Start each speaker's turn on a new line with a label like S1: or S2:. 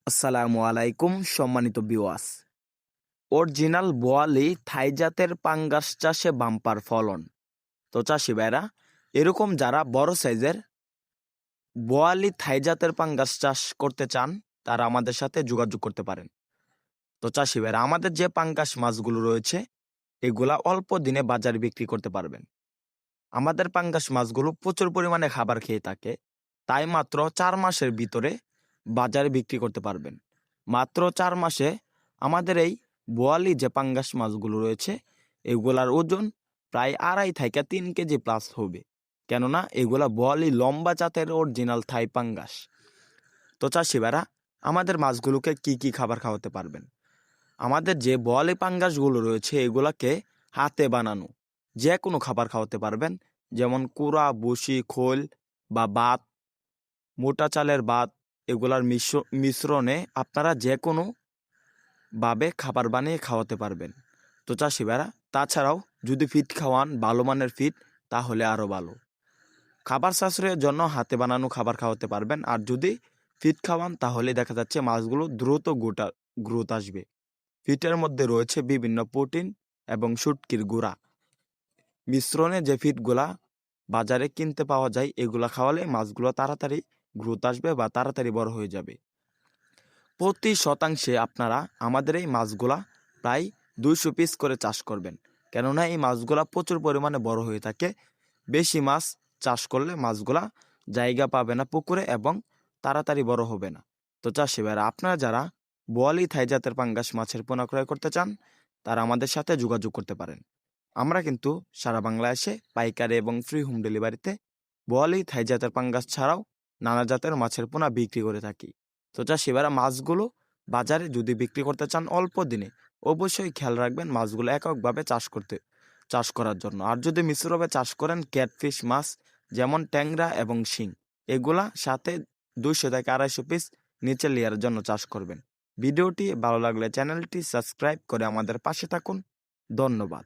S1: আসসালামু আলাইকুম সম্মানিত ভিউয়ার্স। অরিজিনাল বোয়ালি থাই জাতের পাঙ্গাস চাষে বাম্পার ফলন। তো চাষি ভাইরা, এরকম যারা বড় সাইজের বোয়ালি থাই জাতের পাঙ্গাস চাষ করতে চান তারা আমাদের সাথে যোগাযোগ করতে পারেন। তো চাষি ভাইরা, আমাদের যে পাঙ্গাস মাছগুলো রয়েছে এগুলা অল্প দিনে বাজারে বিক্রি করতে পারবেন। আমাদের পাঙ্গাস মাছগুলো প্রচুর পরিমাণে খাবার খেয়ে থাকে, তাই মাত্র 4 মাসের ভিতরে বাজারে বিক্রি করতে পারবেন। মাত্র 4 মাসে আমাদের এই বোয়ালি যে পাঙ্গাস মাছগুলো রয়েছে এগুলার ওজন প্রায় 2.5 থেকে 3 কেজি প্লাস হবে, কেননা এগুলা বোয়ালি লম্বা জাতের অরিজিনাল থাই পাঙ্গাস। তো চাষি ভাইরা, আমাদের মাছগুলোকে কি কি খাবার খাওয়াতে পারবেন? আমাদের যে বোয়ালি পাঙ্গাসগুলো রয়েছে এগুলাকে হাতে বানানো যে কোনো খাবার খাওয়াতে পারবেন, যেমন কুড়া, বসি, খোল বা ভাত, মোটা চালের ভাত, এগুলার মিশ্রণে আপনারা যে কোনো ভাবে খাবার বানিয়ে খাওয়াতে পারবেন। তো চাষি ভাইরা, তাছাড়াও যদি ফিট খাওয়ান, ভালো মানের ফিট, তাহলে আরও ভালো। খাবার সাশ্রয়ের জন্য হাতে বানানো খাবার খাওয়াতে পারবেন, আর যদি ফিট খাওয়ান তাহলে দেখা যাচ্ছে মাছগুলো দ্রুত গ্রোথ আসবে। ফিটের মধ্যে রয়েছে বিভিন্ন প্রোটিন এবং শুটকির গুঁড়া মিশ্রণে যে ফিটগুলা বাজারে কিনতে পাওয়া যায়, এগুলা খাওয়ালে মাছগুলো তাড়াতাড়ি গ্রোথ আসবে বা তাড়াতাড়ি বড় হয়ে যাবে। প্রতি শতাংশে আপনারা আমাদের এই মাছগুলা প্রায় 200 পিস করে চাষ করবেন, কেননা এই মাছগুলা প্রচুর পরিমাণে বড় হয়ে থাকে। বেশি মাছ চাষ করলে মাছগুলা জায়গা পাবে না পুকুরে এবং তাড়াতাড়ি বড় হবে না। তো চাষি ভাইরা, আপনারা যারা বোয়ালি থাই জাতের পাঙ্গাস মাছের পোনা ক্রয় করতে চান তারা আমাদের সাথে যোগাযোগ করতে পারেন। আমরা কিন্তু সারা বাংলাদেশে পাইকারি এবং ফ্রি হোম ডেলিভারিতে বোয়ালি থাই জাতের পাঙ্গাস ছাড়াও নানা জাতের মাছের পোনা বিক্রি করে থাকি। তো চাষি ভাইরা, মাছগুলো বাজারে যদি বিক্রি করতে চান অল্প দিনে, অবশ্যই খেয়াল রাখবেন মাছগুলো এককভাবে চাষ করার জন্য। আর যদি মিশ্রভাবে চাষ করেন ক্যাটফিশ মাছ যেমন ট্যাংরা এবং শিং, এগুলা সাথে 200 থেকে 250 পিস নিচে লেয়ারের জন্য চাষ করবেন। ভিডিওটি ভালো লাগলে চ্যানেলটি সাবস্ক্রাইব করে আমাদের পাশে থাকুন। ধন্যবাদ।